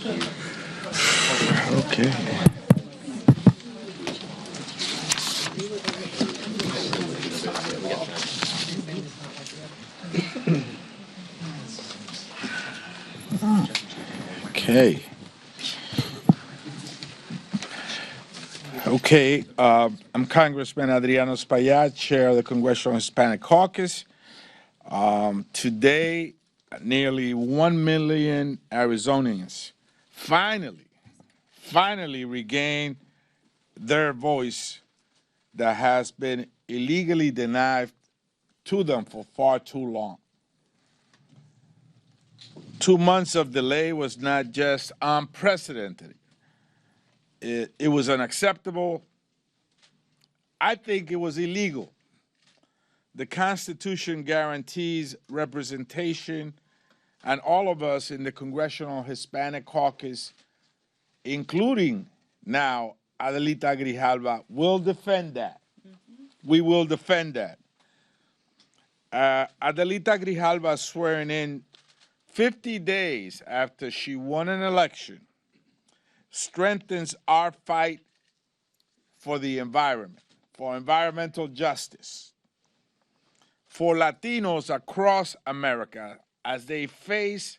Okay. Okay. Okay. I'm Congressman Adriano Espaillat, chair of the Congressional Hispanic Caucus. Today, nearly 1 million Arizonians finally regain their voice that has been illegally denied to them for far too long. 2 months of delay was not just unprecedented. It was unacceptable. I think it was illegal. The Constitution guarantees representation, and all of us in the Congressional Hispanic Caucus, including now Adelita Grijalva, will defend that. We will defend that. Adelita Grijalva swearing in 50 days after she won an election strengthens our fight for the environment, for environmental justice, for Latinos across America as they face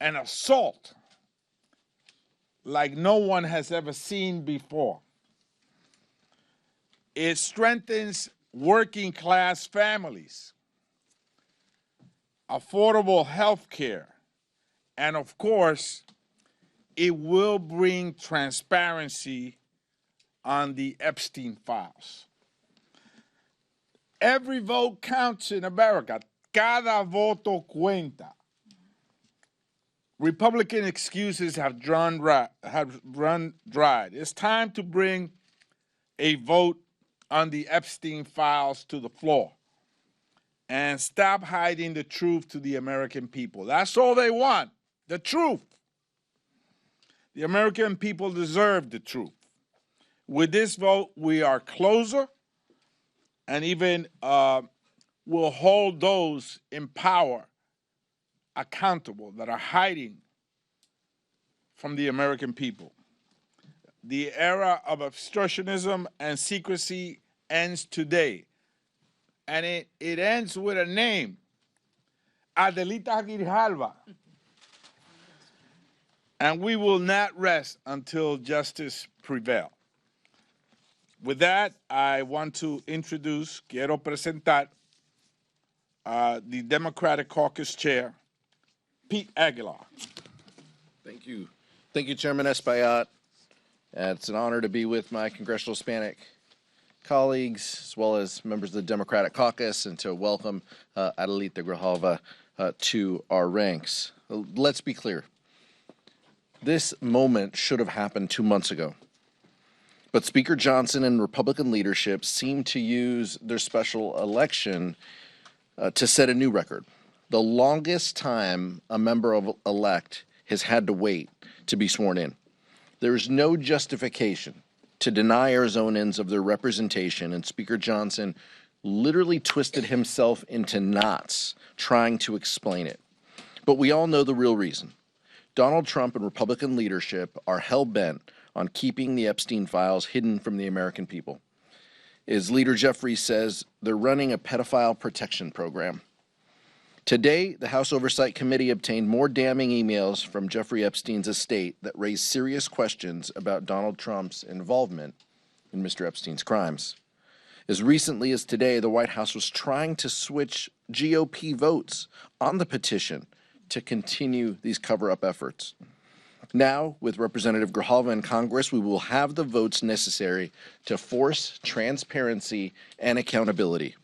an assault like no one has ever seen before. It strengthens working class families, affordable health care, and of course, it will bring transparency on the Epstein files. Every vote counts in America. Cada voto cuenta. Republican excuses have run dry. It's time to bring a vote on the Epstein files to the floor and stop hiding the truth to the American people. That's all they want, the truth. The American people deserve the truth. With this vote, we are closer and even will hold those in power accountable that are hiding from the American people. The era of obstructionism and secrecy ends today. And it ends with a name, Adelita Grijalva. And we will not rest until justice prevails. With that, I want to quiero presentar the Democratic Caucus Chair, Pete Aguilar. Thank you. Thank you, Chairman Espaillat. It's an honor to be with my Congressional Hispanic colleagues, as well as members of the Democratic Caucus, and to welcome Adelita Grijalva to our ranks. Let's be clear. This moment should have happened 2 months ago. But Speaker Johnson and Republican leadership seem to use their special election to set a new record. The longest time a member of elect has had to wait to be sworn in. There is no justification to deny Arizonans of their representation, and Speaker Johnson literally twisted himself into knots trying to explain it. But we all know the real reason. Donald Trump and Republican leadership are hell-bent on keeping the Epstein files hidden from the American people. As Leader Jeffries says, they're running a pedophile protection program. Today, the House Oversight Committee obtained more damning emails from Jeffrey Epstein's estate that raised serious questions about Donald Trump's involvement in Mr. Epstein's crimes. As recently as today, the White House was trying to switch GOP votes on the petition to continue these cover-up efforts. Now, with Representative Grijalva in Congress, we will have the votes necessary to force transparency and accountability.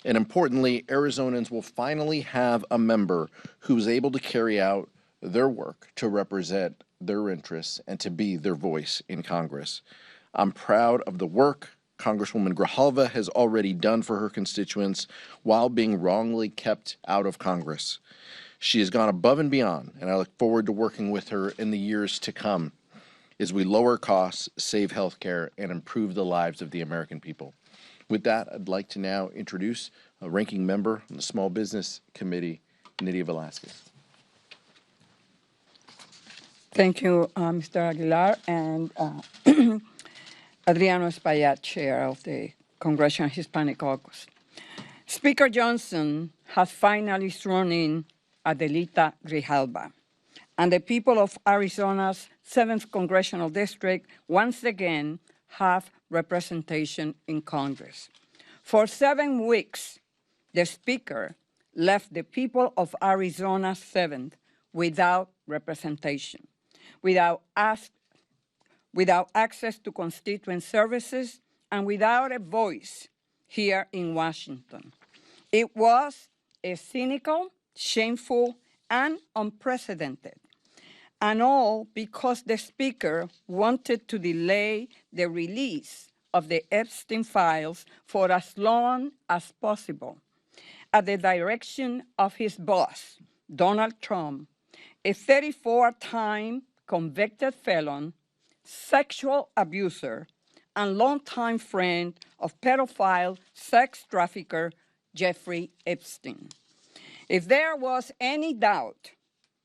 And importantly, Arizonans will finally have a member who's able to carry out their work to represent their interests and to be their voice in Congress. I'm proud of the work Congresswoman Grijalva has already done for her constituents while being wrongly kept out of Congress. She has gone above and beyond, and I look forward to working with her in the years to come as we lower costs, save health care, and improve the lives of the American people. With that, I'd like to now introduce a ranking member on the Small Business Committee, Nydia Velazquez. Thank you, Mr. Aguilar, and Adriano Espaillat, Chair of the Congressional Hispanic Caucus. Speaker Johnson has finally sworn in Adelita Grijalva, and the people of Arizona's 7th Congressional District once again have representation in Congress. For 7 weeks, the Speaker left the people of Arizona's 7th without representation, without access to constituent services, and without a voice here in Washington. It was a cynical, shameful, and unprecedented. And all because the Speaker wanted to delay the release of the Epstein files for as long as possible, at the direction of his boss, Donald Trump, a 34-time convicted felon, sexual abuser, and longtime friend of pedophile sex trafficker Jeffrey Epstein. If there was any doubt,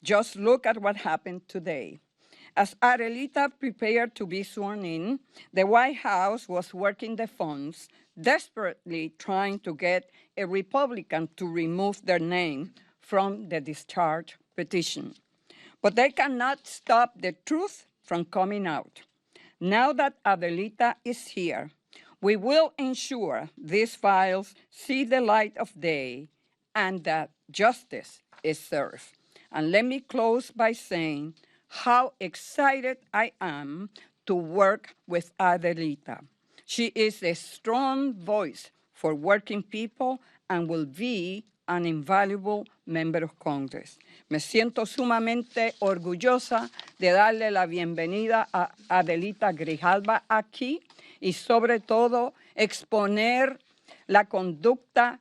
just look at what happened today. As Adelita prepared to be sworn in, the White House was working the phones, desperately trying to get a Republican to remove their name from the discharge petition. But they cannot stop the truth from coming out. Now that Adelita is here, we will ensure these files see the light of day and that justice is served. And let me close by saying how excited I am to work with Adelita. She is a strong voice for working people and will be an invaluable member of Congress. Me siento sumamente orgullosa de darle la bienvenida a Adelita Grijalva aquí y sobre todo exponer la conducta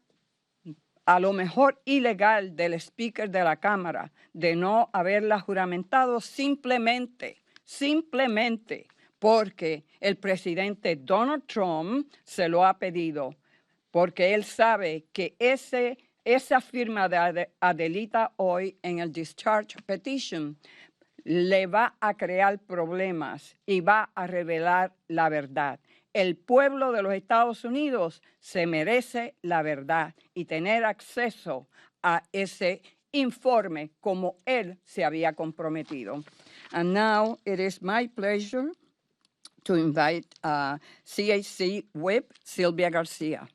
a lo mejor ilegal del Speaker de la Cámara de no haberla juramentado simplemente porque el presidente Donald Trump se lo ha pedido, porque él sabe que esa firma de Adelita hoy en el discharge petition le va a crear problemas y va a revelar la verdad. El pueblo de los Estados Unidos se merece la verdad y tener acceso a ese informe como él se había comprometido. And now it is my pleasure to invite CAC Whip Sylvia Garcia.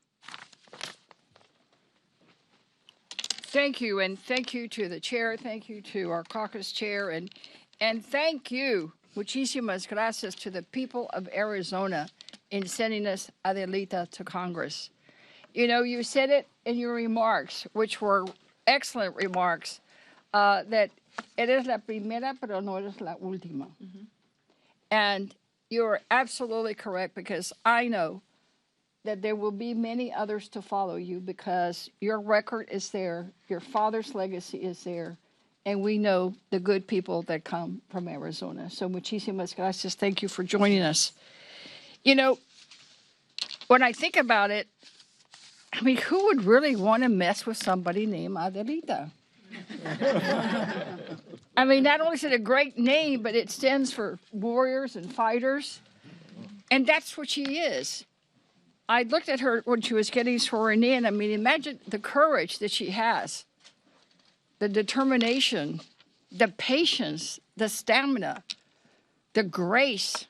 Thank you, and thank you to the chair, thank you to our caucus chair, and thank you, muchísimas gracias to the people of Arizona in sending us Adelita to Congress. You know, you said it in your remarks, which were excellent remarks, that eres la primera, pero no eres la última. Mm-hmm. And you're absolutely correct, because I know that there will be many others to follow you, because your record is there, your father's legacy is there, and we know the good people that come from Arizona. So muchísimas gracias. Thank you for joining us. You know, when I think about it, I mean, who would really want to mess with somebody named Adelita? I mean, not only is it a great name, but it stands for warriors and fighters. And that's what she is. I looked at her when she was getting sworn in. I mean, imagine the courage that she has, the determination, the patience, the stamina, the grace.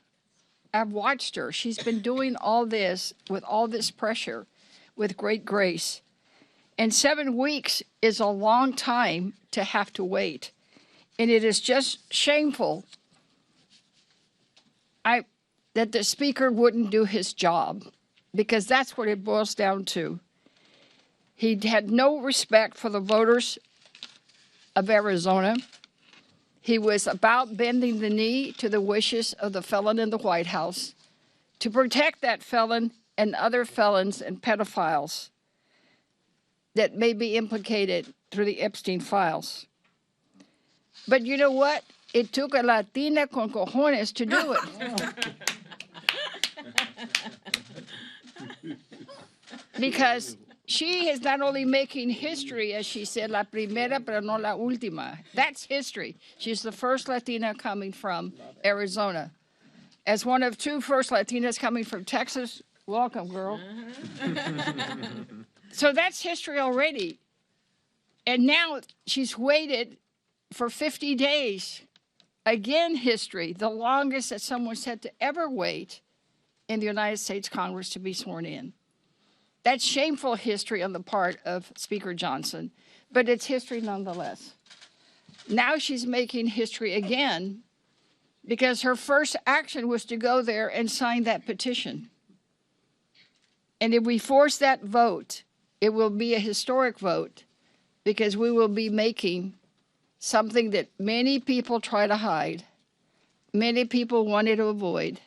I've watched her. She's been doing all this with all this pressure, with great grace. And 7 weeks is a long time to have to wait. And it is just shameful that the speaker wouldn't do his job, because that's what it boils down to. He had no respect for the voters of Arizona. He was about bending the knee to the wishes of the felon in the White House to protect that felon and other felons and pedophiles that may be implicated through the Epstein files. But you know what? It took a Latina con cojones to do it. Because she is not only making history, as she said, la primera pero no la última. That's history. She's the first Latina coming from Arizona. As one of two first Latinas coming from Texas, welcome, girl. So that's history already. And now she's waited for 50 days. Again, history, the longest that someone's had to ever wait in the United States Congress to be sworn in. That's shameful history on the part of Speaker Johnson, but it's history nonetheless. Now she's making history again because her first action was to go there and sign that petition. And if we force that vote, it will be a historic vote because we will be making something that many people try to hide, many people wanted to avoid,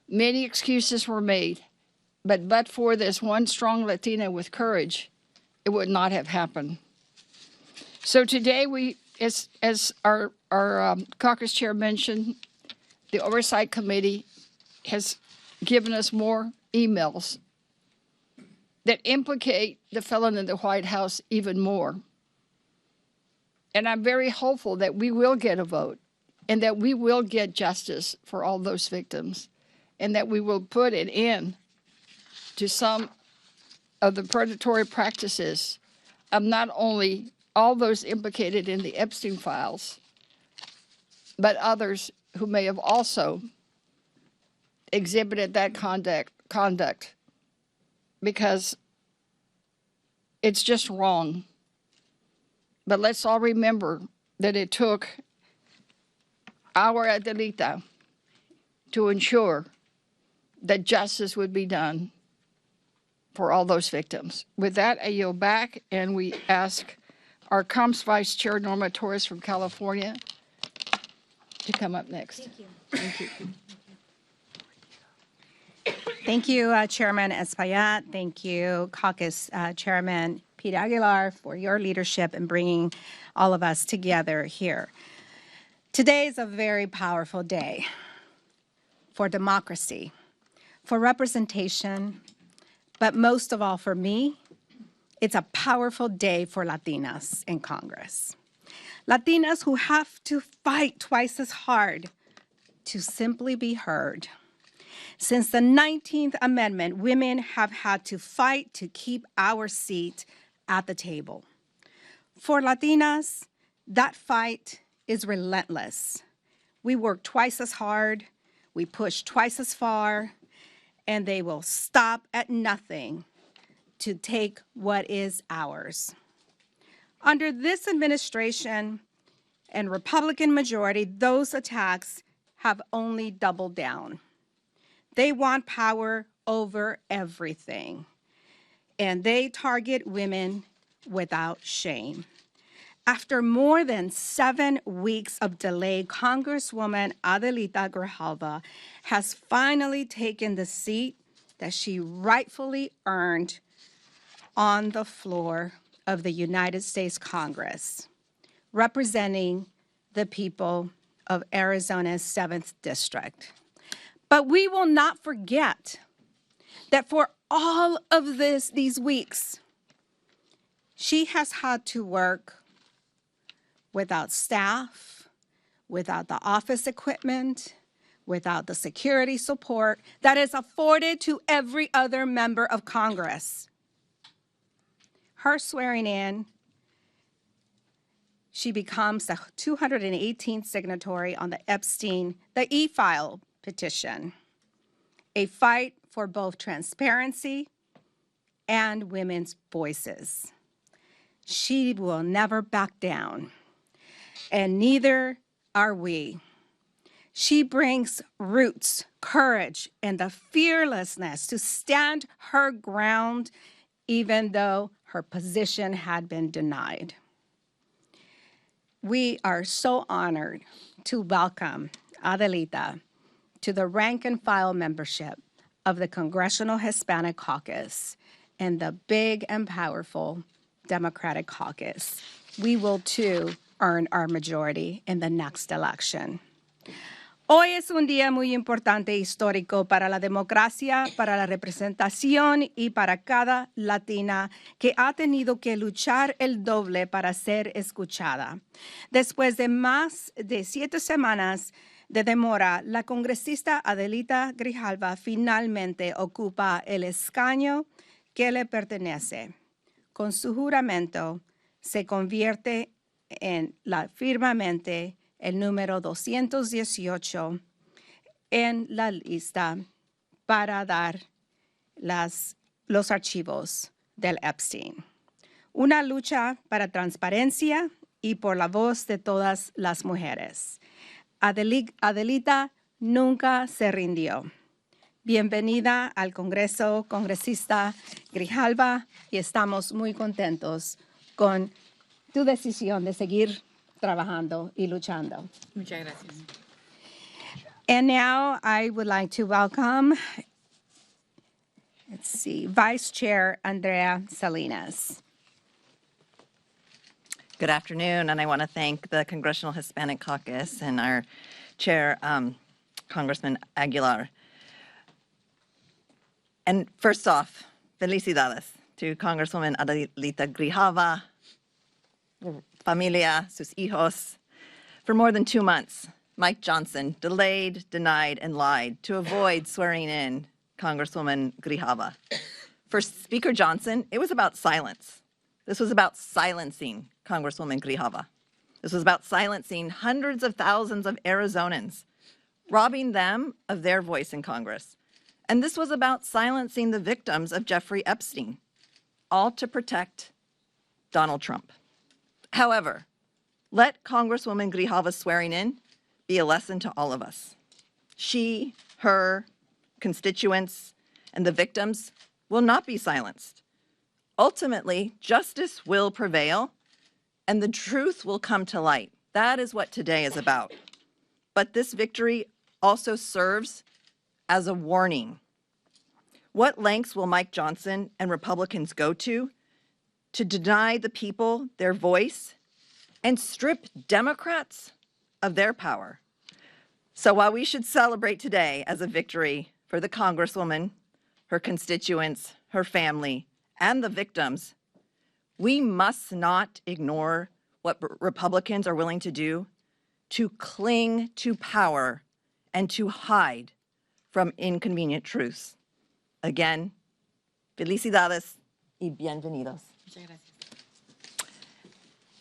many excuses were made. But for this one strong Latina with courage, it would not have happened. So today, we, as our caucus chair mentioned, the Oversight Committee has given us more emails that implicate the felon in the White House even more. And I'm very hopeful that we will get a vote and that we will get justice for all those victims and that we will put an end to some of the predatory practices of not only all those implicated in the Epstein files, but others who may have also exhibited that conduct because it's just wrong. But let's all remember that it took our Adelita to ensure that justice would be done for all those victims. With that, I yield back, and we ask our Comms Vice Chair, Norma Torres from California, to come up next. Thank you. Thank you. Thank you, Chairman Espaillat. Thank you, Caucus Chairman Pete Aguilar, for your leadership in bringing all of us together here. Today is a very powerful day for democracy, for representation, but most of all for me, it's a powerful day for Latinas in Congress. Latinas who have to fight twice as hard to simply be heard. Since the 19th Amendment, women have had to fight to keep our seat at the table. For Latinas, that fight is relentless. We work twice as hard, we push twice as far, and they will stop at nothing to take what is ours. Under this administration and Republican majority, those attacks have only doubled down. They want power over everything, and they target women without shame. After more than 7 weeks of delay, Congresswoman Adelita Grijalva has finally taken the seat that she rightfully earned on the floor of the United States Congress, representing the people of Arizona's 7th District. But we will not forget that for all of these weeks, she has had to work without staff, without the office equipment, without the security support that is afforded to every other member of Congress. Her swearing in, she becomes the 218th signatory on the Epstein, the e-file petition, a fight for both transparency and women's voices. She will never back down, and neither are we. She brings roots, courage, and the fearlessness to stand her ground, even though her position had been denied. We are so honored to welcome Adelita to the rank and file membership of the Congressional Hispanic Caucus and the big and powerful Democratic Caucus. We will too earn our majority in the next election. Hoy es un día muy importante e histórico para la democracia, para la representación y para cada latina que ha tenido que luchar el doble para ser escuchada. Después de más de 7 semanas de demora, la congresista Adelita Grijalva finalmente ocupa el escaño que le pertenece. Con su juramento, se convierte en firmemente el número 218 en la lista para dar los archivos del Epstein. Una lucha para transparencia y por la voz de todas las mujeres. Adelita nunca se rindió. Bienvenida al Congreso, congresista Grijalva, y estamos muy contentos con tu decisión de seguir trabajando y luchando. Muchas gracias. And now I would like to welcome, Vice Chair Andrea Salinas. Good afternoon, and I want to thank the Congressional Hispanic Caucus and our chair, Congressman Aguilar. And first off, felicidades to Congresswoman Adelita Grijalva, familia, sus hijos. For more than 2 months, Mike Johnson delayed, denied, and lied to avoid swearing in Congresswoman Grijalva. For Speaker Johnson, it was about silence. This was about silencing Congresswoman Grijalva. This was about silencing hundreds of thousands of Arizonans, robbing them of their voice in Congress. And this was about silencing the victims of Jeffrey Epstein, all to protect Donald Trump. However, let Congresswoman Grijalva's swearing in be a lesson to all of us. She, her, constituents, and the victims will not be silenced. Ultimately, justice will prevail, and the truth will come to light. That is what today is about. But this victory also serves as a warning. What lengths will Mike Johnson and Republicans go to deny the people their voice and strip Democrats of their power? So while we should celebrate today as a victory for the Congresswoman, her constituents, her family, and the victims, we must not ignore what Republicans are willing to do to cling to power and to hide from inconvenient truths. Again, felicidades y bienvenidos. Muchas gracias.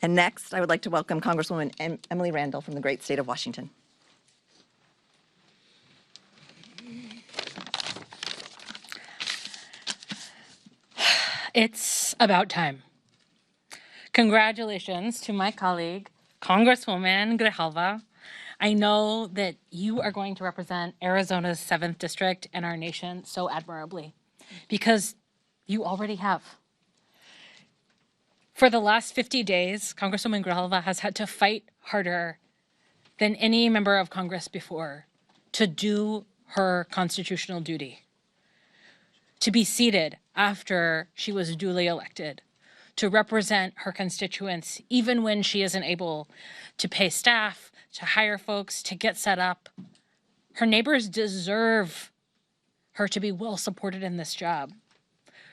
And next, I would like to welcome Congresswoman Emily Randall from the great state of Washington. It's about time. Congratulations to my colleague, Congresswoman Grijalva. I know that you are going to represent Arizona's 7th District and our nation so admirably, because you already have. For the last 50 days, Congresswoman Grijalva has had to fight harder than any member of Congress before to do her constitutional duty, to be seated after she was duly elected, to represent her constituents even when she isn't able to pay staff, to hire folks, to get set up. Her neighbors deserve her to be well supported in this job.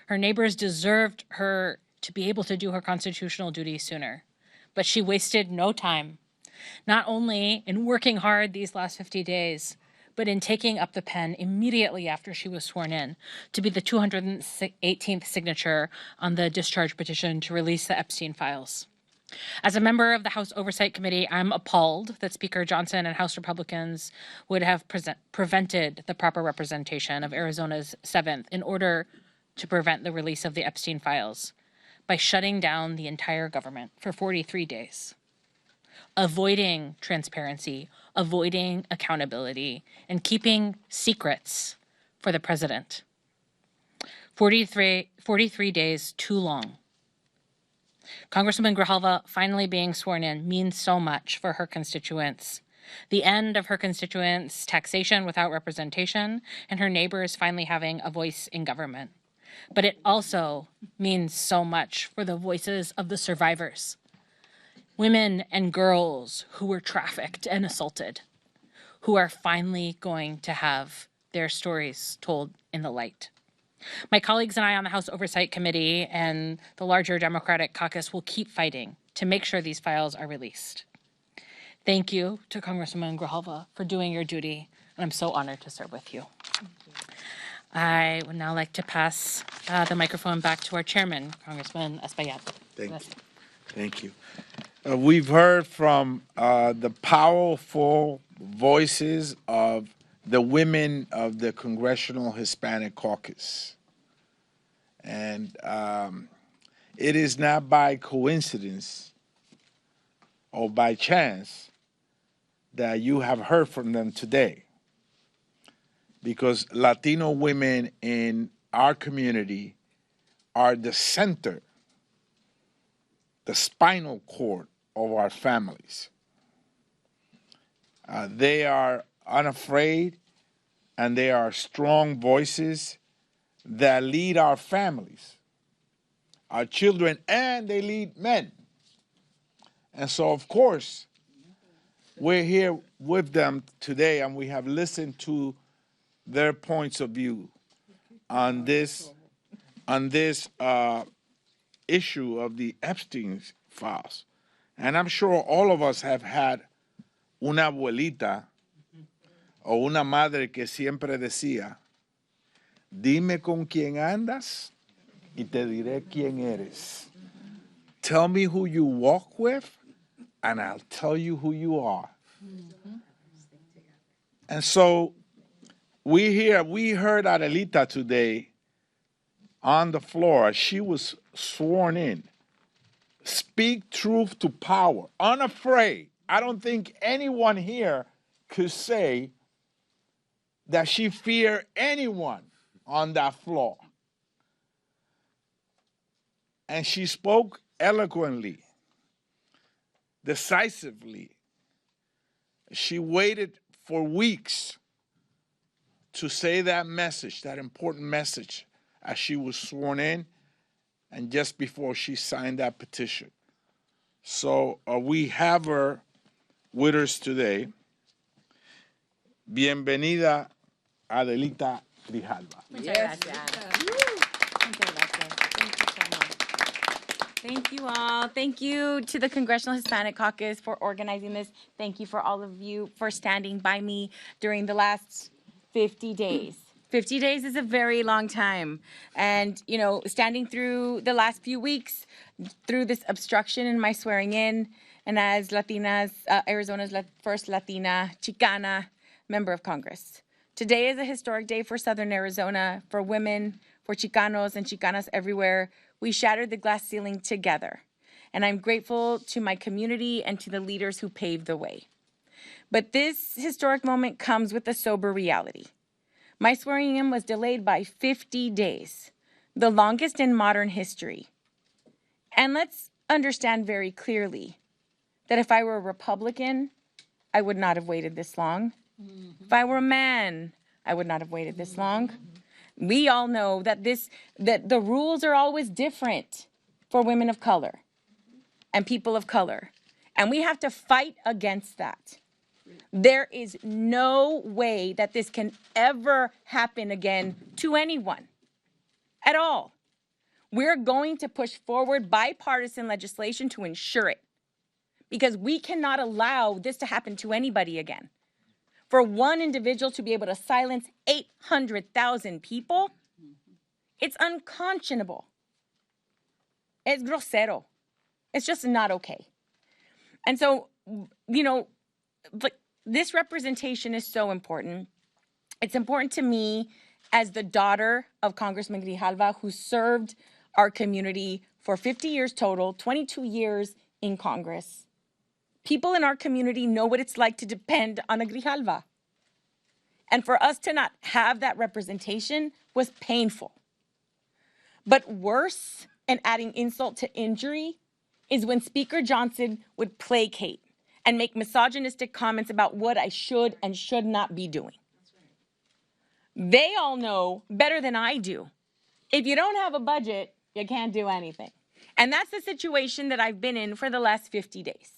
Her neighbors deserved her to be able to do her constitutional duty sooner. But she wasted no time, not only in working hard these last 50 days, but in taking up the pen immediately after she was sworn in to be the 218th signature on the discharge petition to release the Epstein files. As a member of the House Oversight Committee, I'm appalled that Speaker Johnson and House Republicans would have prevented the proper representation of Arizona's 7th in order to prevent the release of the Epstein files by shutting down the entire government for 43 days, avoiding transparency, avoiding accountability, and keeping secrets for the president. 43 days too long. Congresswoman Grijalva finally being sworn in means so much for her constituents. The end of her constituents' taxation without representation, and her neighbors finally having a voice in government. But it also means so much for the voices of the survivors, women and girls who were trafficked and assaulted, who are finally going to have their stories told in the light. My colleagues and I on the House Oversight Committee and the larger Democratic caucus will keep fighting to make sure these files are released. Thank you to Congresswoman Grijalva for doing your duty, and I'm so honored to serve with you. I would now like to pass the microphone back to our chairman, Congressman Espaillat. Thank you. We've heard from the powerful voices of the women of the Congressional Hispanic Caucus. And it is not by coincidence or by chance that you have heard from them today, because Latino women in our community are the center, the spinal cord of our families. They are unafraid, and they are strong voices that lead our families, our children, and they lead men. And so, of course, we're here with them today, and we have listened to their points of view on this issue of the Epstein files. And I'm sure all of us have had una abuelita o una madre que siempre decía, dime con quién andas y te diré quién eres. Tell me who you walk with, and I'll tell you who you are. And so we heard Adelita today on the floor. She was sworn in. Speak truth to power, unafraid. I don't think anyone here could say that she feared anyone on that floor. And she spoke eloquently, decisively. She waited for weeks to say that message, that important message, as she was sworn in and just before she signed that petition. So we have her with us today. Bienvenida, Adelita Grijalva. Thank you all. Thank you to the Congressional Hispanic Caucus for organizing this. Thank you for all of you for standing by me during the last 50 days. 50 days is a very long time. And, you know, standing through the last few weeks, through this obstruction in my swearing in, and as Latinas, Arizona's first Latina, Chicana member of Congress. Today is a historic day for Southern Arizona, for women, for Chicanos and Chicanas everywhere. We shattered the glass ceiling together. And I'm grateful to my community and to the leaders who paved the way. But this historic moment comes with a sober reality. My swearing in was delayed by 50 days, the longest in modern history. And let's understand very clearly that if I were a Republican, I would not have waited this long. If I were a man, I would not have waited this long. We all know that the rules are always different for women of color and people of color. And we have to fight against that. There is no way that this can ever happen again to anyone at all. We're going to push forward bipartisan legislation to ensure it, because we cannot allow this to happen to anybody again. For one individual to be able to silence 800,000 people, it's unconscionable. It's grosero. It's just not okay. And so, you know, this representation is so important. It's important to me as the daughter of Congressman Grijalva, who served our community for 50 years total, 22 years in Congress. People in our community know what it's like to depend on a Grijalva. And for us to not have that representation was painful. But worse, and adding insult to injury, is when Speaker Johnson would placate and make misogynistic comments about what I should and should not be doing. They all know better than I do. If you don't have a budget, you can't do anything. And that's the situation that I've been in for the last 50 days.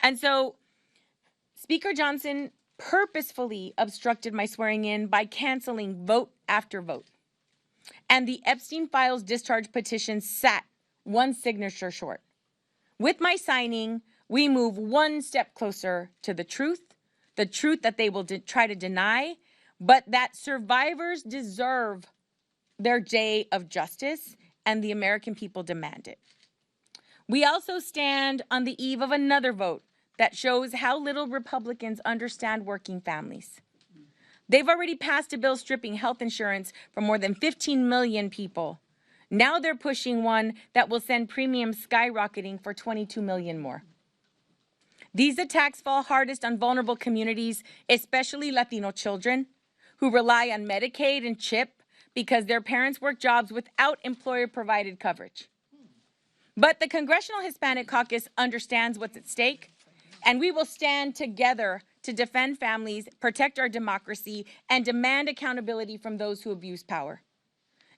And so Speaker Johnson purposefully obstructed my swearing in by canceling vote after vote. And the Epstein files discharge petition sat one signature short. With my signing, we move one step closer to the truth that they will try to deny, but that survivors deserve their day of justice, and the American people demand it. We also stand on the eve of another vote that shows how little Republicans understand working families. They've already passed a bill stripping health insurance from more than 15 million people. Now they're pushing one that will send premiums skyrocketing for 22 million more. These attacks fall hardest on vulnerable communities, especially Latino children, who rely on Medicaid and CHIP because their parents work jobs without employer-provided coverage. But the Congressional Hispanic Caucus understands what's at stake, and we will stand together to defend families, protect our democracy, and demand accountability from those who abuse power.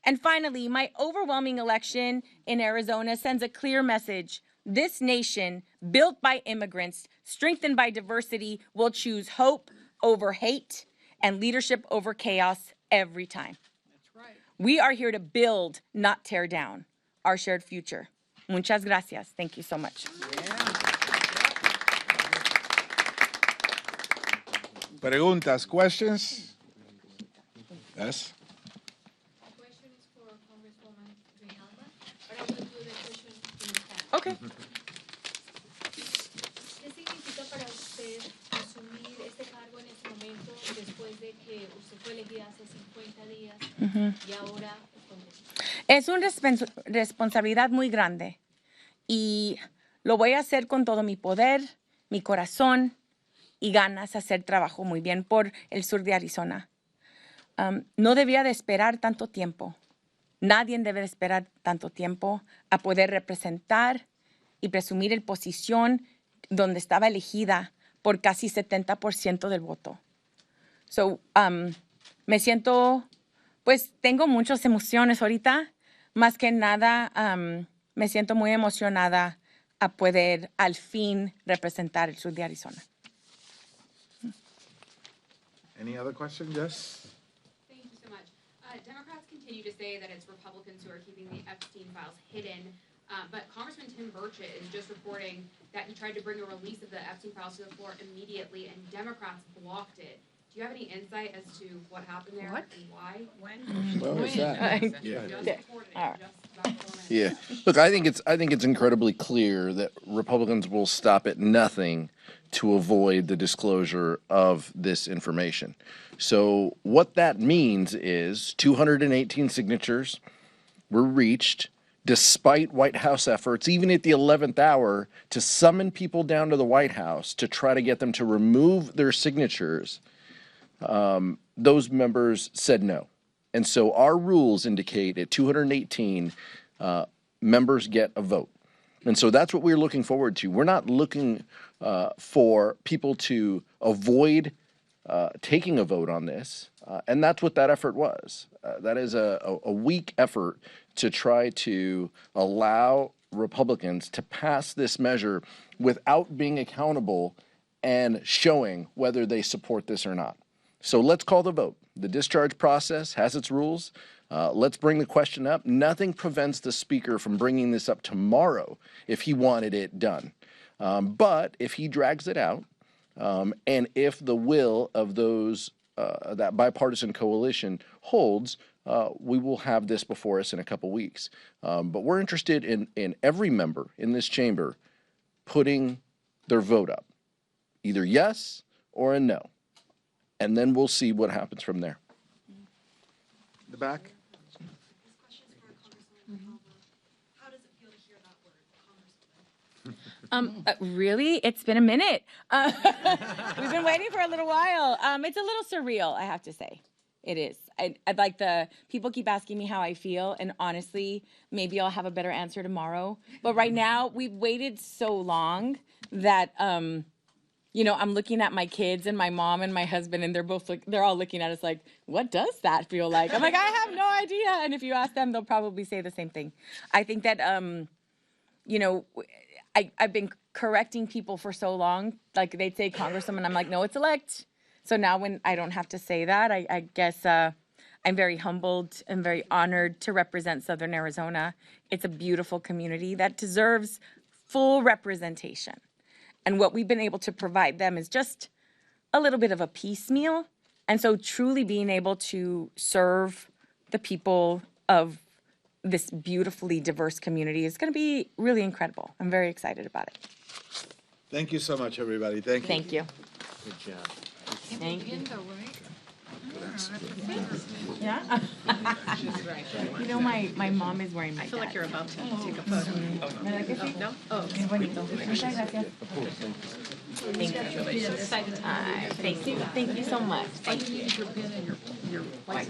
And finally, my overwhelming election in Arizona sends a clear message. This nation, built by immigrants, strengthened by diversity, will choose hope over hate and leadership over chaos every time. That's right. We are here to build, not tear down, our shared future. Muchas gracias. Thank you so much. Preguntas, questions? Yes? Question is for Congresswoman Grijalva, but I will do the question in Spanish. Okay. ¿Qué significa para usted asumir este cargo en este momento después de que usted fue elegida hace 50 días y ahora Es una responsabilidad muy grande y lo voy a hacer con todo mi poder, mi corazón y ganas de hacer trabajo muy bien por el sur de Arizona. No debía de esperar tanto tiempo. Nadie debe de esperar tanto tiempo a poder representar y presumir el posición donde estaba elegida por casi 70% del voto. So, me siento, pues tengo muchas emociones ahorita. Más que nada, me siento muy emocionada a poder al fin representar el sur de Arizona. Any other question? Yes? Thank you so much. Democrats continue to say that it's Republicans who are keeping the Epstein files hidden, but Congressman Tim Burchett is just reporting that he tried to bring a release of the Epstein files to the floor immediately, and Democrats blocked it. Do you have any insight as to what happened there and why? What was that? Yeah. Just reported it just about 4 minutes. Yeah. Look, I think it's incredibly clear that Republicans will stop at nothing to avoid the disclosure of this information. So what that means is 218 signatures were reached despite White House efforts, even at the 11th hour, to summon people down to the White House to try to get them to remove their signatures. Those members said no. And so our rules indicate at 218, members get a vote. And so that's what we're looking forward to. We're not looking for people to avoid taking a vote on this. And that's what that effort was. That is a weak effort to try to allow Republicans to pass this measure without being accountable and showing whether they support this or not. So let's call the vote. The discharge process has its rules. Let's bring the question up. Nothing prevents the speaker from bringing this up tomorrow if he wanted it done. But if he drags it out, and if the will of those, that bipartisan coalition holds, we will have this before us in a couple weeks. But we're interested in every member in this chamber putting their vote up, either yes or a no. And then we'll see what happens from there. The back? This question is for Congresswoman Grijalva. How does it feel to hear that word, Congresswoman? Really? It's been a minute. We've been waiting for a little while. It's a little surreal, I have to say. It is. I'd like people keep asking me how I feel, and honestly, maybe I'll have a better answer tomorrow. But right now, we've waited so long that, you know, I'm looking at my kids and my mom and my husband, and they're all looking at us like, what does that feel like? I'm like, I have no idea. And if you ask them, they'll probably say the same thing. I think that, you know, I've been correcting people for so long. Like they'd say Congresswoman, I'm like, no, it's elect. So now when I don't have to say that, I guess I'm very humbled and very honored to represent Southern Arizona. It's a beautiful community that deserves full representation. And what we've been able to provide them is just a little bit of a piecemeal. And so truly being able to serve the people of this beautifully diverse community is going to be really incredible. I'm very excited about it. Thank you so much, everybody. Thank you. Thank you. Good job. Thank you. Right? Yeah. You know, my mom is wearing my dad. Like you're about to take a photo. No? Oh, okay. Muchas gracias. Thank you. Thank you so much. Thank you for being in your wife.